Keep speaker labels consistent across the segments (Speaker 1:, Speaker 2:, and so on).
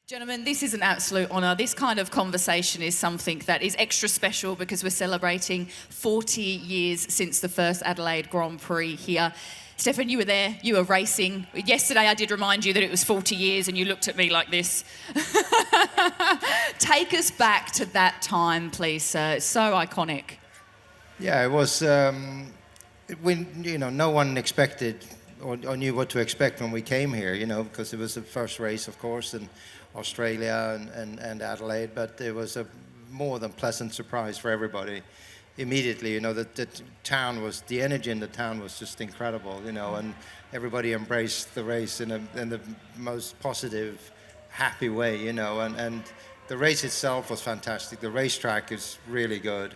Speaker 1: Gentlemen, this is an absolute honour. This kind of conversation is something that is extra special because we're celebrating 40 years since the first Adelaide Grand Prix here. Stefan, you were there, you were racing. Yesterday I did remind you that it was 40 years and you looked at me like this. Take us back to that time, please, sir. It's so iconic.
Speaker 2: Yeah, it was, no one expected or knew what to expect when we came here, because it was the first race, of course, in Australia and Adelaide, but it was a more than pleasant surprise for everybody. Immediately, the energy in the town was just incredible, and everybody embraced the race in the most positive, happy way, and the race itself was fantastic. The racetrack is really good.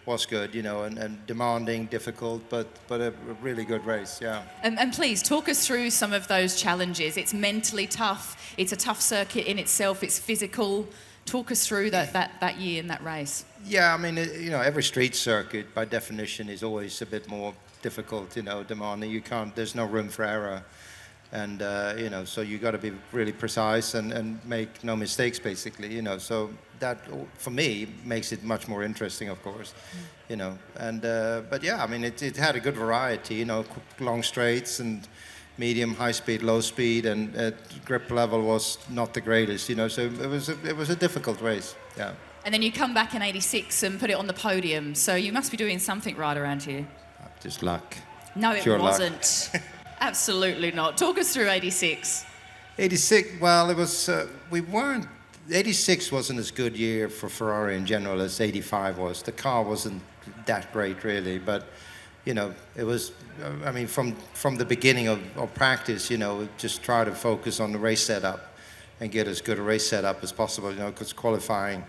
Speaker 2: Was good, and demanding, difficult, but a really good race, yeah.
Speaker 1: And please, talk us through some of those challenges. It's mentally tough, it's a tough circuit in itself, it's physical. Talk us through that year in that race.
Speaker 2: Yeah, I mean, every street circuit, by definition, is always a bit more difficult, demanding. There's no room for error. And, so you got to be really precise and make no mistakes, basically, So that, for me, makes it much more interesting, of course, And, but yeah, I mean, it had a good variety, long straights and medium, high speed, low speed, and grip level was not the greatest, So it was a difficult race, yeah.
Speaker 1: And then you come back in '86 and put it on the podium. So you must be doing something right around here.
Speaker 2: Just luck.
Speaker 1: No, it
Speaker 2: Pure
Speaker 1: wasn't.
Speaker 2: Luck.
Speaker 1: Absolutely not. Talk us through '86.
Speaker 2: '86, well, it was, 86 wasn't as good year for Ferrari in general as '85 was. The car wasn't that great, really, but, it was, from the beginning of practice, just try to focus on the race setup and get as good a race setup as possible, because qualifying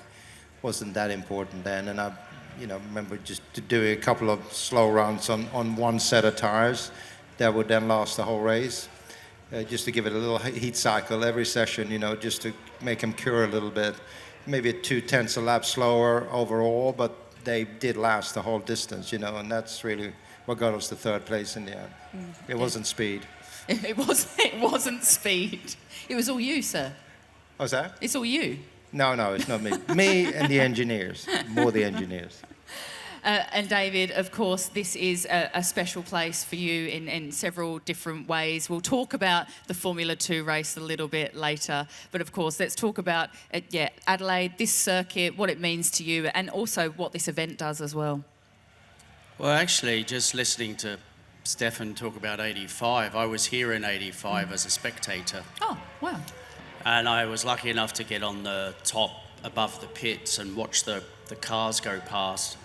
Speaker 2: wasn't that important then, and I, remember just doing a couple of slow runs on one set of tires that would then last the whole race, just to give it a little heat cycle every session, just to make them cure a little bit. Maybe 0.2 a lap slower overall, but they did last the whole distance, and that's really what got us to third place in the end. It wasn't speed.
Speaker 1: It wasn't speed. It was all you, sir.
Speaker 2: What's that?
Speaker 1: It's all you.
Speaker 2: No, it's not me. Me and the engineers, more the engineers.
Speaker 1: And David, of course, this is a special place for you in several different ways. We'll talk about the Formula 2 race a little bit later. But of course, let's talk about, Adelaide, this circuit, what it means to you, and also what this event does as well.
Speaker 3: Well, actually, just listening to Stefan talk about '85, I was here in '85 as a spectator.
Speaker 1: Oh, wow.
Speaker 3: And I was lucky enough to get on the top above the pits and watch the cars go past.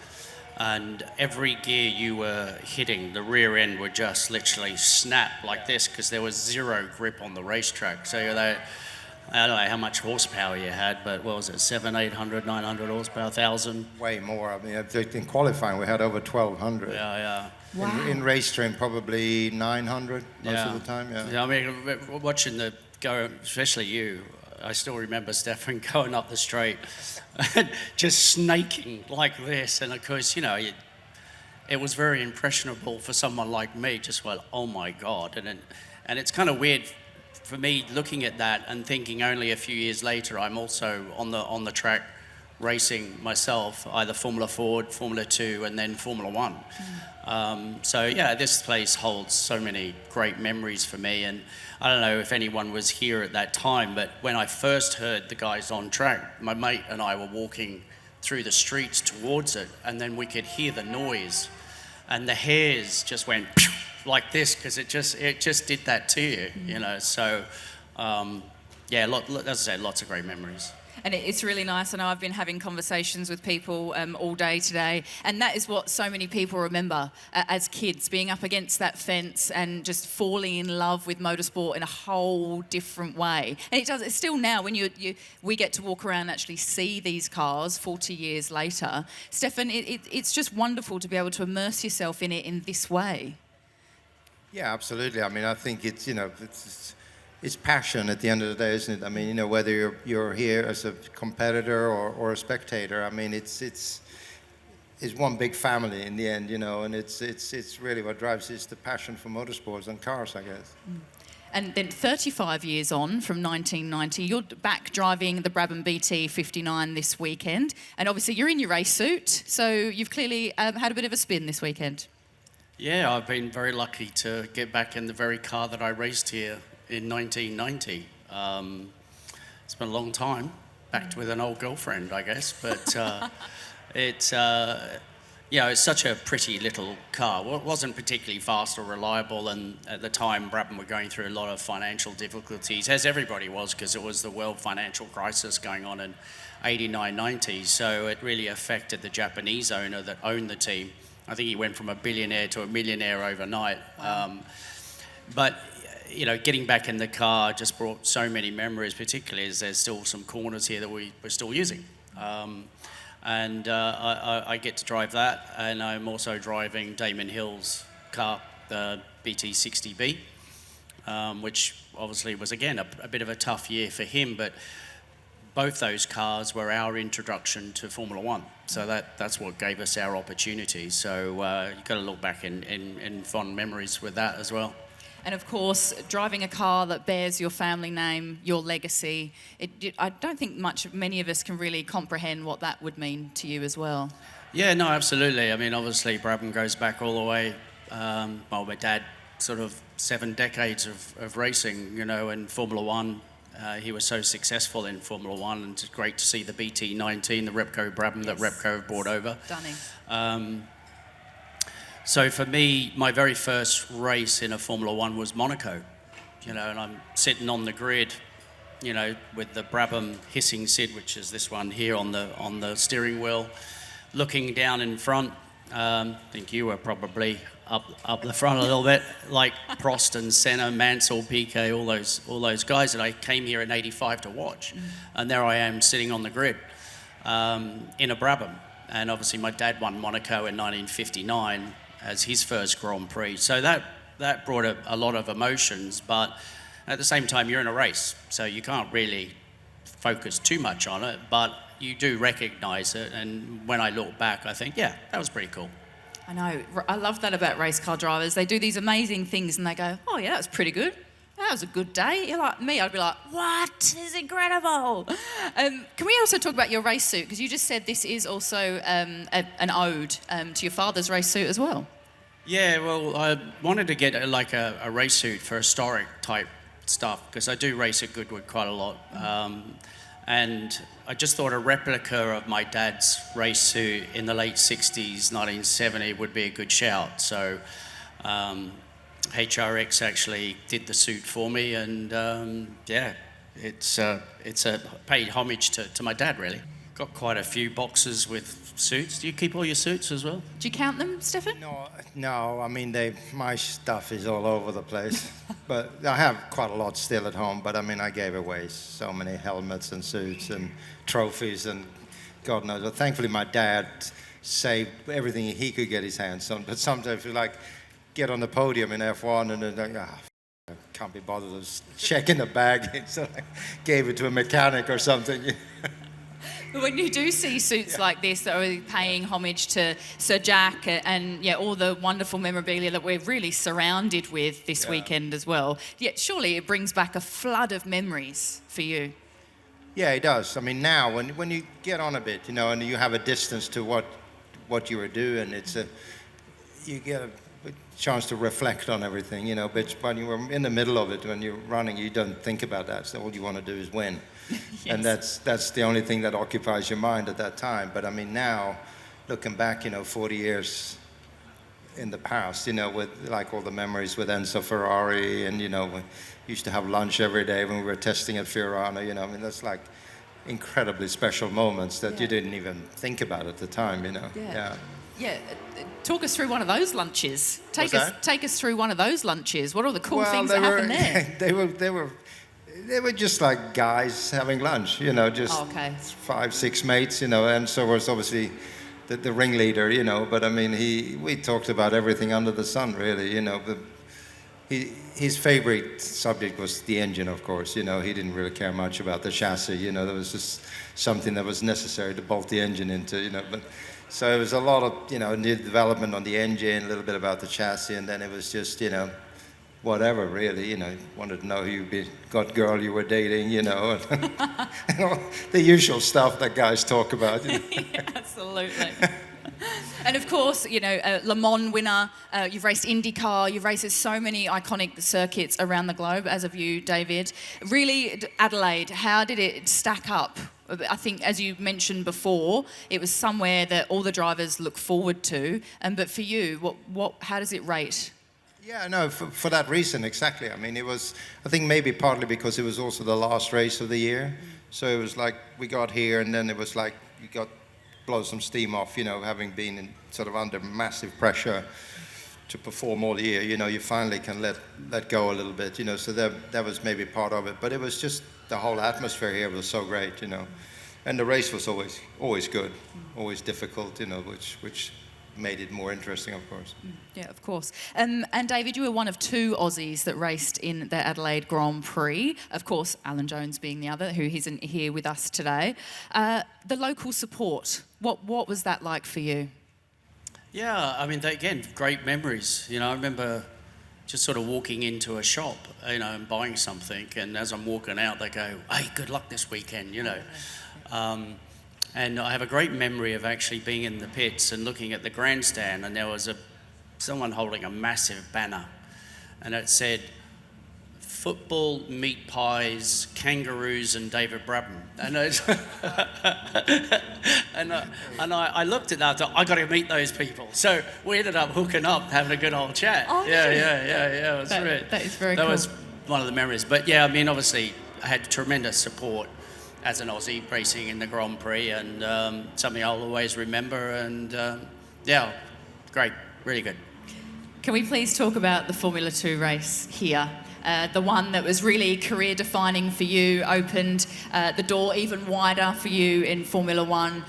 Speaker 3: And every gear you were hitting, the rear end would just literally snap like this because there was zero grip on the racetrack. So I don't know how much horsepower you had, but what was it, 700, 800, 900 horsepower, 1,000?
Speaker 2: Way more. I mean, in qualifying we had over 1,200.
Speaker 3: Yeah.
Speaker 1: Wow.
Speaker 2: In race train, probably 900 most of the time,
Speaker 3: Yeah, I mean, watching the go, especially you, I still remember Stefan going up the straight, just snaking like this. And of course, it was very impressionable for someone like me, just went, oh my God. And it's kind of weird for me looking at that and thinking only a few years later, I'm also on the track racing myself, either Formula Ford, Formula 2, and then Formula 1. So yeah, this place holds so many great memories for me. And I don't know if anyone was here at that time, but when I first heard the guys on track, my mate and I were walking through the streets towards it, and then we could hear the noise, and the hairs just went like this because it just did that to you, So as I say, lots of great memories.
Speaker 1: And it's really nice. I know I've been having conversations with people all day today, and that is what so many people remember as kids, being up against that fence and just falling in love with motorsport in a whole different way. And it's still now when we get to walk around and actually see these cars 40 years later. Stefan, it's just wonderful to be able to immerse yourself in it in this way.
Speaker 2: Yeah, absolutely. I mean, I think it's passion at the end of the day, isn't it? I mean, whether you're here as a competitor or a spectator, I mean, it's one big family in the end, and it's really what drives is the passion for motorsports and cars, I guess.
Speaker 1: And then 35 years on from 1990, you're back driving the Brabham BT 59 this weekend. And obviously you're in your race suit, so you've clearly had a bit of a spin this weekend.
Speaker 3: Yeah, I've been very lucky to get back in the very car that I raced here in 1990. It's been a long time, backed with an old girlfriend, I guess, but it's such a pretty little car. Well, it wasn't particularly fast or reliable, and at the time Brabham were going through a lot of financial difficulties, as everybody was, because it was the world financial crisis going on in 89, 90, so it really affected the Japanese owner that owned the team. I think he went from a billionaire to a millionaire overnight. But getting back in the car just brought so many memories, particularly as there's still some corners here that we're still using. I get to drive that, and I'm also driving Damon Hill's car, the BT60B, which obviously was, again, a bit of a tough year for him, but both those cars were our introduction to Formula One. So that's what gave us our opportunity. So you've got to look back in fond memories with that as well.
Speaker 1: And of course, driving a car that bears your family name, your legacy, I don't think many of us can really comprehend what that would mean to you as well.
Speaker 3: Yeah, no, absolutely. I mean, obviously, Brabham goes back all the way. My dad, sort of 7 decades of racing, in Formula One. He was so successful in Formula One, and it's great to see the BT19, the Repco Brabham that Repco have brought over.
Speaker 1: Stunning.
Speaker 3: So for me, my very first race in a Formula One was Monaco, and I'm sitting on the grid, with the Brabham hissing Sid, which is this one here on the steering wheel, looking down in front. I think you were probably up the front a little bit, like Prost and Senna, Mansell, Piquet, all those guys that I came here in '85 to watch, and there I am sitting on the grid in a Brabham, and obviously my dad won Monaco in 1959 as his first Grand Prix, so that brought a lot of emotions, but at the same time you're in a race, so you can't really focus too much on it, but you do recognise it, and when I look back I think, yeah, that was pretty cool.
Speaker 1: I know. I love that about race car drivers. They do these amazing things and they go, oh yeah, that was pretty good. That was a good day. You're like me, I'd be like, what? This is incredible. Can we also talk about your race suit? Because you just said this is also an ode to your father's race suit as well.
Speaker 3: Yeah, well, I wanted to get a race suit for historic type stuff, because I do race at Goodwood quite a lot. And I just thought a replica of my dad's race suit in the late 60s, 1970, would be a good shout. So HRX actually did the suit for me, and it's paid homage to my dad, really. Got quite a few boxes with suits. Do you keep all your suits as well?
Speaker 1: Do you count them, Stefan?
Speaker 2: No. I mean, my stuff is all over the place. But I have quite a lot still at home. But I mean, I gave away so many helmets and suits and trophies and God knows. But thankfully, my dad saved everything he could get his hands on. But sometimes you get on the podium in F1 and then I can't be bothered to check in the bag. So I gave it to a mechanic or something.
Speaker 1: But when you do see suits like this that are paying homage to Sir Jack and all the wonderful memorabilia that we're really surrounded with this weekend as well, surely it brings back a flood of memories for you.
Speaker 2: Yeah, it does. I mean, now when you get on a bit, and you have a distance to what you were doing, you get a chance to reflect on everything, but when you were in the middle of it, when you're running, you don't think about that. So all you want to do is win. Yes. And that's the only thing that occupies your mind at that time. But I mean, now, looking back, 40 years in the past, with all the memories with Enzo Ferrari, and we used to have lunch every day when we were testing at Fiorano, I mean, that's incredibly special moments that you didn't even think about at the time,
Speaker 1: Yeah, talk us through one of those lunches. Take us through one of those lunches. What are all the cool things that happened there?
Speaker 2: They were just like guys having lunch, just 5, 6 mates, and so was obviously the ringleader, but I mean, we talked about everything under the sun, really, but his favorite subject was the engine, of course, he didn't really care much about the chassis, there was just something that was necessary to bolt the engine into, but so it was a lot of, new development on the engine, a little bit about the chassis, and then it was just, whatever, really, wanted to know who got girl you were dating, and the usual stuff that guys talk about.
Speaker 1: Yeah, absolutely. And of course, Le Mans winner, you've raced IndyCar, you've raced so many iconic circuits around the globe, as have you, David. Really, Adelaide, how did it stack up? I think, as you mentioned before, it was somewhere that all the drivers look forward to. But for you, how does it rate?
Speaker 2: Yeah, no, for that reason, exactly. I mean, it was, I think maybe partly because it was also the last race of the year. So it was like we got here and then it was like you got blow some steam off, having been sort of under massive pressure to perform all year. You finally can let go a little bit, so that was maybe part of it. But it was just the whole atmosphere here was so great, and the race was always good, always difficult, which made it more interesting, of course.
Speaker 1: Yeah, of course. And David, you were one of 2 Aussies that raced in the Adelaide Grand Prix. Of course, Alan Jones being the other, who isn't here with us today. The local support, what was that like for you?
Speaker 3: Yeah, I mean, again, great memories. I remember just sort of walking into a shop, and buying something, and as I'm walking out, they go, "Hey, good luck this weekend," And I have a great memory of actually being in the pits and looking at the grandstand, and there was someone holding a massive banner, and it said, "Football, meat pies, kangaroos, and David Brabham." And I looked at that, I thought, I got to meet those people. So we ended up hooking up, having a good old chat.
Speaker 1: Oh,
Speaker 3: yeah. It was great.
Speaker 1: That is very cool.
Speaker 3: That was one of the memories. But yeah, I mean, obviously, I had tremendous support as an Aussie racing in the Grand Prix, and something I'll always remember. And yeah, great, really good.
Speaker 1: Can we please talk about the Formula 2 race here? The one that was really career-defining for you, opened the door even wider for you in Formula 1.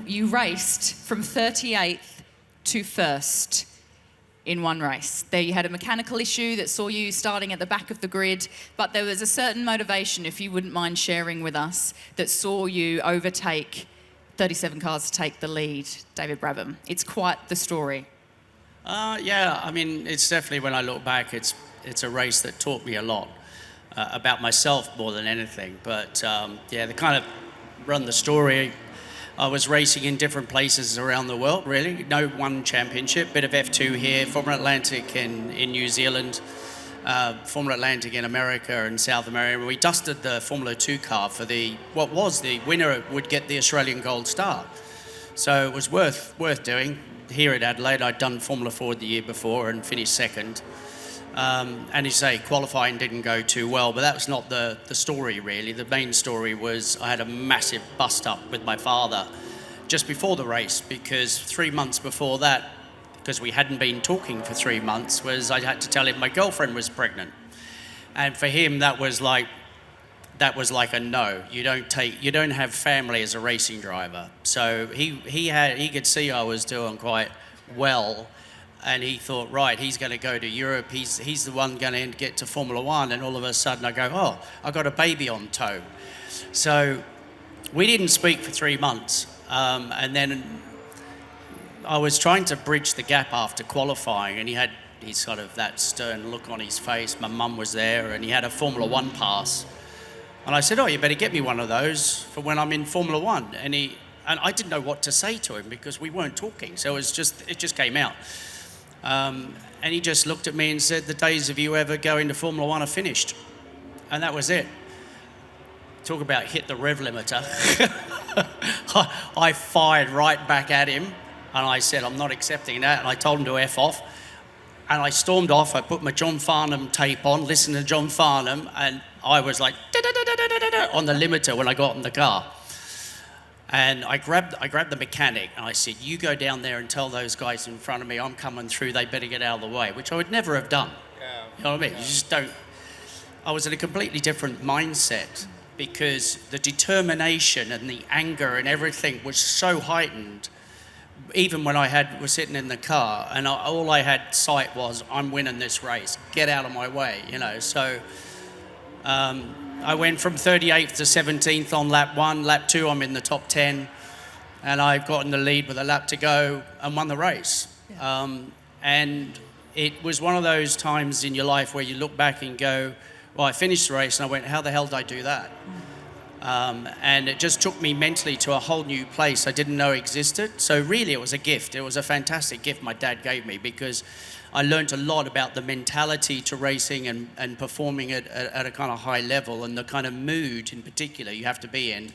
Speaker 1: You raced from 38th to 1st in one race. There you had a mechanical issue that saw you starting at the back of the grid, but there was a certain motivation, if you wouldn't mind sharing with us, that saw you overtake 37 cars to take the lead, David Brabham. It's quite the story.
Speaker 3: Yeah, I mean, it's definitely, when I look back, it's a race that taught me a lot about myself more than anything. But yeah, the kind of run the story, I was racing in different places around the world, really. No one championship, bit of F2 here, Formula Atlantic in New Zealand, Formula Atlantic in America and South America. We dusted the Formula 2 car for the winner would get the Australian Gold Star. So it was worth doing. Here at Adelaide, I'd done Formula 4 the year before and finished second. And you say qualifying didn't go too well, but that was not the story really. The main story was I had a massive bust up with my father just before the race, because 3 months before that, because we hadn't been talking for 3 months, was I had to tell him my girlfriend was pregnant. And for him, that was like a no. You don't have family as a racing driver. So he could see I was doing quite well, and he thought, right, he's going to go to Europe. He's the one going to get to Formula 1. And all of a sudden I go, oh, I got a baby on tow. So we didn't speak for 3 months, and then I was trying to bridge the gap after qualifying, and he had his sort of that stern look on his face. My mum was there, and he had a Formula 1 pass. And I said, oh, you better get me one of those for when I'm in Formula 1. And I didn't know what to say to him because we weren't talking. So it just came out. And he just looked at me and said, the days of you ever going to Formula 1 are finished. And that was it. Talk about hit the rev limiter. I fired right back at him. And I said, I'm not accepting that. And I told him to F off. And I stormed off. I put my John Farnham tape on, listened to John Farnham, and I was like on the limiter when I got in the car. And I grabbed the mechanic and I said, you go down there and tell those guys in front of me I'm coming through, they better get out of the way, which I would never have done. Yeah. You know what I mean? You just don't. I was in a completely different mindset because the determination and the anger and everything was so heightened. Even when I was sitting in the car, and all I had sight was, I'm winning this race, get out of my way, you know. So I went from 38th to 17th on lap 1. Lap 2, I'm in the top 10, and I've got in the lead with a lap to go and won the race. Yeah. And it was one of those times in your life where you look back and go, well, I finished the race and I went, how the hell did I do that? And it just took me mentally to a whole new place I didn't know existed. So really it was a gift. It was a fantastic gift my dad gave me, because I learned a lot about the mentality to racing and performing at a kind of high level, and the kind of mood in particular you have to be in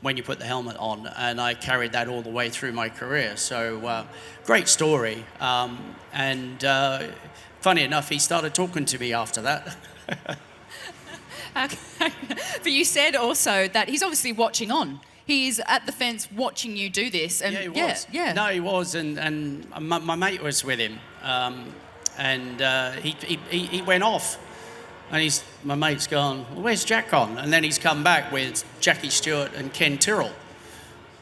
Speaker 3: when you put the helmet on. And I carried that all the way through my career. So great story. And funny enough, he started talking to me after that.
Speaker 1: Okay. But you said also that he's obviously watching on. He's at the fence watching you do this. And
Speaker 3: yeah, he was.
Speaker 1: Yeah.
Speaker 3: No, he was, and my mate was with him, and he went off, and my mate's gone, well, where's Jack gone? And then he's come back with Jackie Stewart and Ken Tyrrell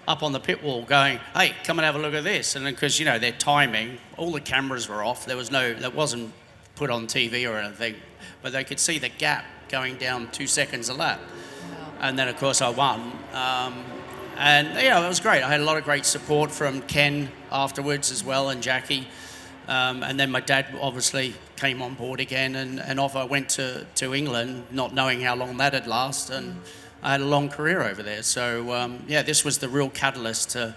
Speaker 3: up on the pit wall going, hey, come and have a look at this. And because, their timing, all the cameras were off. That wasn't put on TV or anything, but they could see the gap going down 2 seconds a lap. Wow. And then, of course, I won. And, it was great. I had a lot of great support from Ken afterwards as well, and Jackie. And then my dad obviously came on board again, and off I went to England, not knowing how long that'd last. And I had a long career over there. So, this was the real catalyst to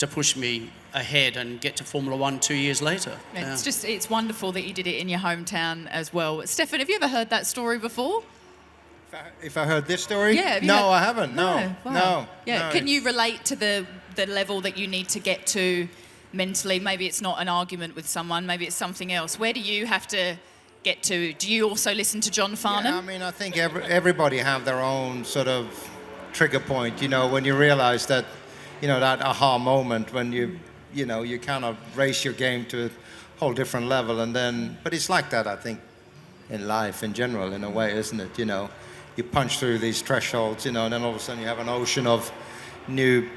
Speaker 3: push me ahead and get to Formula One 2 years later.
Speaker 1: Yeah. It's wonderful that you did it in your hometown as well. Stefan, have you ever heard that story before?
Speaker 2: If I heard this story?
Speaker 1: Yeah.
Speaker 2: I haven't. No.
Speaker 1: Wow.
Speaker 2: No.
Speaker 1: Yeah.
Speaker 2: No.
Speaker 1: Can you relate to the level that you need to get to mentally? Maybe it's not an argument with someone. Maybe it's something else. Where do you have to get to? Do you also listen to John Farnham?
Speaker 2: Yeah, I think everybody have their own sort of trigger point. When you realise that, that aha moment when you kind of raise your game to a whole different level, and then. But it's like that, I think, in life in general, in a way, isn't it? You punch through these thresholds, and then all of a sudden you have an ocean of new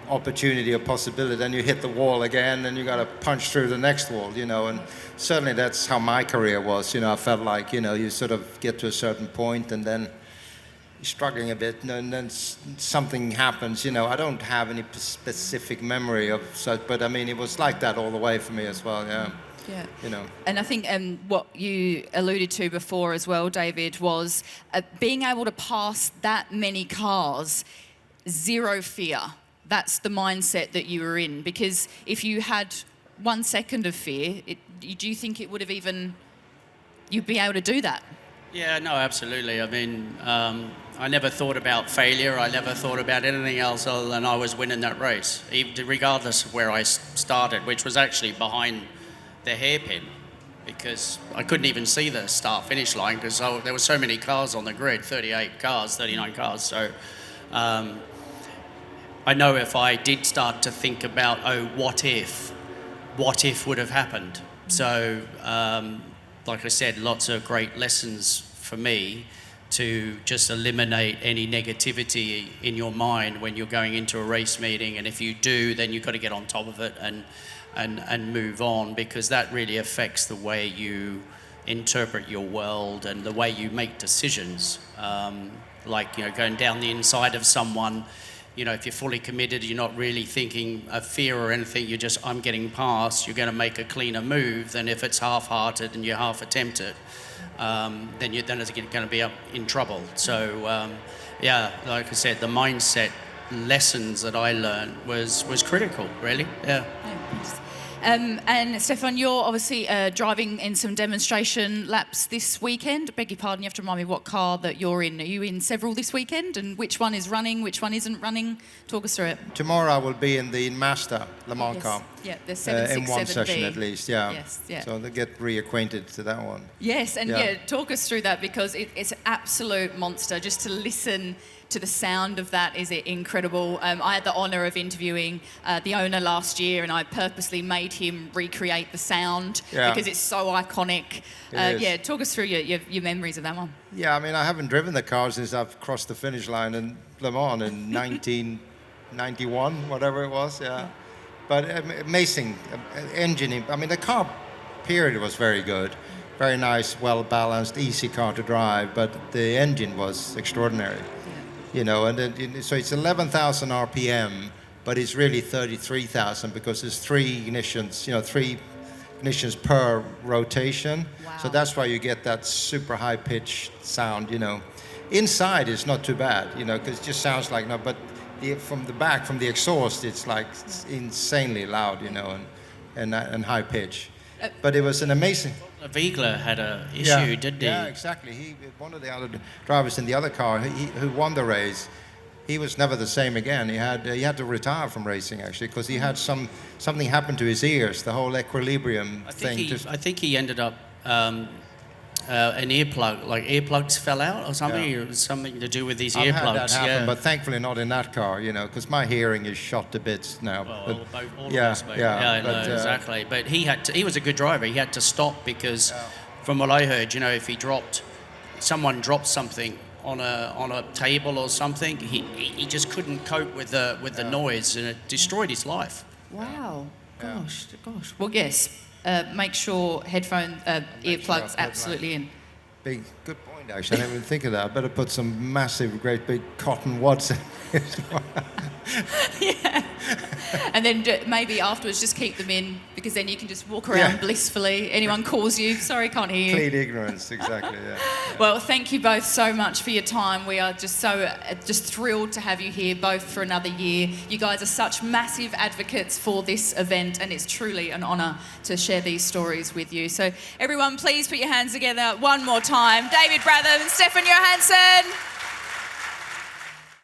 Speaker 2: opportunity or possibility, then you hit the wall again, and you got to punch through the next wall, and certainly that's how my career was. I felt like, you sort of get to a certain point, and then you're struggling a bit, and then something happens. I don't have any specific memory of such, but I mean, it was like that all the way for me as well, yeah.
Speaker 1: Yeah. And I think what you alluded to before as well, David, was being able to pass that many cars, zero fear. That's the mindset that you were in. Because if you had 1 second of fear, do you think it would have you'd be able to do that?
Speaker 3: Yeah, no, absolutely. I mean, I never thought about failure. I never thought about anything else other than I was winning that race, regardless of where I started, which was actually behind the hairpin, because I couldn't even see the start-finish line because there were so many cars on the grid, 38 cars, 39 cars. So I know if I did start to think about, what if would have happened. So like I said, lots of great lessons for me to just eliminate any negativity in your mind when you're going into a race meeting. And if you do, then you've got to get on top of it and move on, because that really affects the way you interpret your world and the way you make decisions. Going down the inside of someone, if you're fully committed, you're not really thinking of fear or anything, you're just, I'm getting past, you're going to make a cleaner move than if it's half-hearted and you're half attempt it. Then it's going to be in trouble. So, like I said, the mindset lessons that I learned was critical, really. Yeah.
Speaker 1: And Stefan, you're obviously driving in some demonstration laps this weekend. Beg your pardon, you have to remind me what car that you're in. Are you in several this weekend? And which one is running, which one isn't running? Talk us through it.
Speaker 2: Tomorrow I will be in the Master Le Mans car.
Speaker 1: Yeah, the 767B.
Speaker 2: In one session at least, yeah.
Speaker 1: Yes, yeah.
Speaker 2: So they get reacquainted to that one.
Speaker 1: Yes, and talk us through that, because it's an absolute monster. Just to listen to the sound of that is incredible. I had the honour of interviewing the owner last year, and I purposely made him recreate the sound because it's so iconic. Talk us through your memories of that one.
Speaker 2: Yeah, I mean, I haven't driven the car since I've crossed the finish line in Le Mans in 1991, whatever it was, But amazing engine. I mean, the car period was very good. Very nice, well-balanced, easy car to drive, but the engine was extraordinary. And then, so it's 11,000 RPM, but it's really 33,000 because there's three ignitions, three ignitions per rotation.
Speaker 1: Wow.
Speaker 2: So that's why you get that super high-pitched sound, you know. Inside it's not too bad, you know, because it just sounds like, no, but from the back, from the exhaust, it's like insanely loud, you know, and high pitch. But it was an amazing...
Speaker 3: Wiegler had an issue, didn't he?
Speaker 2: Yeah, exactly. One of the other drivers in the other car who won the race, he was never the same again. He had to retire from racing, actually, because he had something happen to his ears, the whole equilibrium thing.
Speaker 3: I think he ended up an earplug, like earplugs fell out or something.
Speaker 2: Yeah.
Speaker 3: It was something to do with these
Speaker 2: I've
Speaker 3: earplugs.
Speaker 2: had that happen,
Speaker 3: yeah.
Speaker 2: but thankfully not in that car, you know, because my hearing is shot to bits now.
Speaker 3: Well, all
Speaker 2: yeah,
Speaker 3: of us, mate.
Speaker 2: yeah,
Speaker 3: no, exactly. But he was a good driver. He had to stop because, from what I heard, you know, if someone dropped something on a table or something, he just couldn't cope with the noise, and it destroyed his life.
Speaker 1: Wow. Gosh. Well, yes. Make sure earplugs absolutely in.
Speaker 2: Good point, actually. I didn't even think of that. I better put some massive, great big cotton wads in as well.
Speaker 1: Yeah. And then maybe afterwards just keep them in, because then you can just walk around blissfully. Anyone calls you, sorry, can't hear you.
Speaker 2: Complete ignorance, exactly, yeah.
Speaker 1: Well, thank you both so much for your time. We are just thrilled to have you here, both for another year. You guys are such massive advocates for this event, and it's truly an honour to share these stories with you. So everyone, please put your hands together one more time. David Brabham, Stefan Johansson.